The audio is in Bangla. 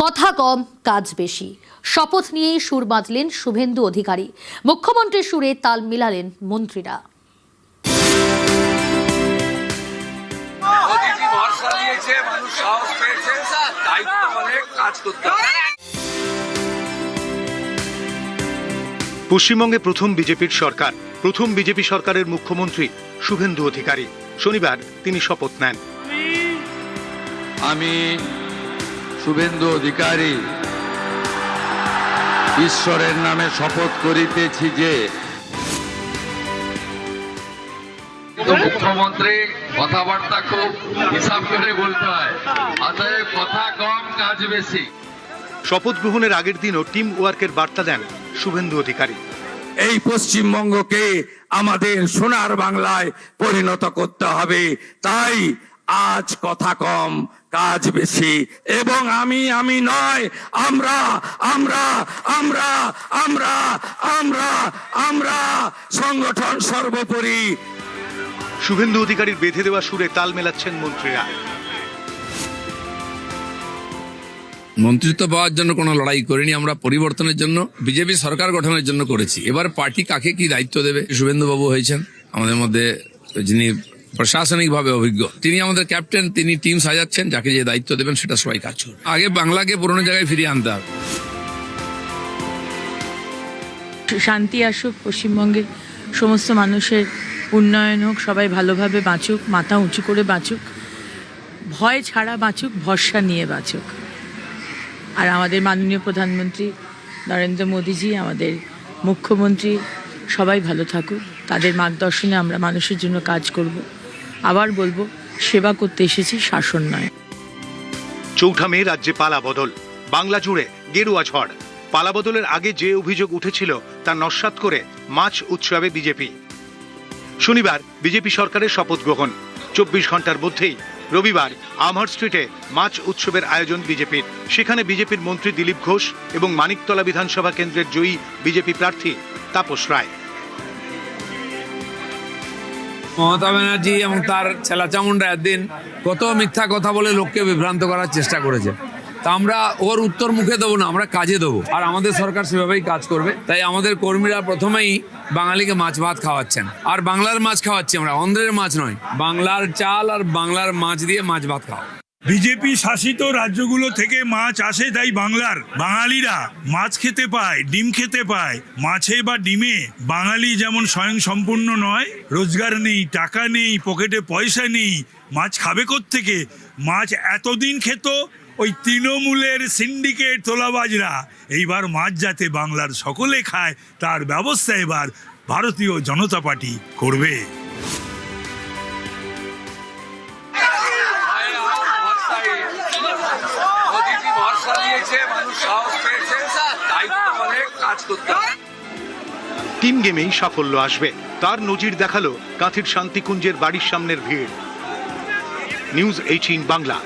কথা কম কাজ বেশি শপথ নিয়েই সুর বাঁধলেন শুভেন্দু অধিকারী। মুখ্যমন্ত্রীর সুরে তাল মিলালেন মন্ত্রীরা। পশ্চিমবঙ্গে প্রথম বিজেপির সরকার, প্রথম বিজেপি সরকারের মুখ্যমন্ত্রী শুভেন্দু অধিকারী। শনিবার তিনি শপথ নেন। আমি শুভেন্দু অধিকারী ঈশ্বরের নামে শপথ করিতেছি যে মুখ্যমন্ত্রী কথাবার্তা খুব হিসাব করে বলতে হয়, অতএব কথা কম কাজ বেশি। শপথ গ্রহণের আগের দিনও টিম ওয়ার্কের বার্তা দেন শুভেন্দু অধিকারী। এই পশ্চিমবঙ্গকে আমাদের সোনার বাংলায় পরিণত করতে হবে, তাই আজ কথা কম কাজ বেশি। এবং আমি নয়, আমরা আমরা আমরা আমরা আমরা আমরা সংগঠন সর্বোপরি। শুভেন্দু অধিকারীর বেঁধে দেওয়া সুরে তাল মেলাচ্ছেন মন্ত্রীরা। মন্ত্রিত্ব পাওয়ার জন্য কোনো লড়াই করিনি, আমরা পরিবর্তনের জন্য বিজেপি সরকার গঠনের জন্য করেছি। এবার পার্টি কাকে কি দায়িত্ব দেবে, শুভেন্দু বাবু হয়েছেন আমাদের মধ্যে যিনি প্রশাসনিকভাবে অভিজ্ঞ, তিনি আমাদের ক্যাপ্টেন, তিনি টিম সাজাচ্ছেন, যাকে যে দায়িত্ব দেবেন সেটা সবাই কাজ করবে। আগে বাংলাকে পুরনো জায়গায় ফিরিয়ে আনতে হবে। শান্তি আসুক, পশ্চিমবঙ্গের সমস্ত মানুষের উন্নয়ন হোক, সবাই ভালোভাবে বাঁচুক, মাথা উঁচু করে বাঁচুক, ভয় ছাড়া বাঁচুক, ভরসা নিয়ে বাঁচুক। আর আমাদের মাননীয় প্রধানমন্ত্রী নরেন্দ্র মোদীজি, আমাদের মুখ্যমন্ত্রী সবাই ভালো থাকুক, তাদের মার্গদর্শনে আমরা মানুষের জন্য কাজ করব। আবার বলবো, সেবা করতে এসেছি, শাসন নয়। 4 মে রাজ্যে পালা বদল, বাংলা জুড়ে গেরুয়া ঝড়। পালা বদলের আগে যে অভিযোগ উঠেছিল তা নস্যাৎ করে মাছ উৎসবে বিজেপি। শনিবার বিজেপি সরকারের শপথ গ্রহণ। 24 ঘন্টার মধ্যেই রবিবার আমহার স্ট্রিটে মাছ উৎসবের আয়োজন বিজেপির। সেখানে বিজেপির মন্ত্রী দিলীপ ঘোষ এবং মানিকতলা বিধানসভা কেন্দ্রের জয়ী বিজেপি প্রার্থী তাপস রায়। মমতা ব্যানার্জি এবং তার ছেলাচামুন্ডা একদিন কত মিথ্যা কথা বলে লোককে বিভ্রান্ত করার চেষ্টা করেছে, তা আমরা ওর উত্তর মুখে দেবো না, আমরা কাজে দেবো। আর আমাদের সরকার সেভাবেই কাজ করবে। তাই আমাদের কর্মীরা প্রথমেই বাঙালিকে মাছ ভাত খাওয়াচ্ছেন, আর বাংলার মাছ খাওয়াচ্ছি আমরা, অন্ধ্রের মাছ নয়। বাংলার চাল আর বাংলার মাছ দিয়ে মাছ ভাত খাওয়া। বিজেপি শাসিত রাজ্যগুলো থেকে মাছ আসে, তাই বাঙালিরা মাছ খেতে পায়, ডিম খেতে পায়। মাছে বা ডিমে বাঙালি যেমন স্বয়ং সম্পূর্ণ নয়, রোজগার নেই, টাকা নেই, পকেটে পয়সা নেই, মাছ খাবে কোত্থেকে? মাছ এতদিন খেত ওই তৃণমূলের সিন্ডিকেট তোলাবাজরা। এইবার মাছ যাতে বাংলার সকলে খায়, তার ব্যবস্থা এবার ভারতীয় জনতা পার্টি করবে। টিম গেমেই সাফল্য আসবে, তার নজির দেখালো কাঁথির শান্তিকুঞ্জের বাড়ির সামনের ভিড়। নিউজ 18 বাংলা।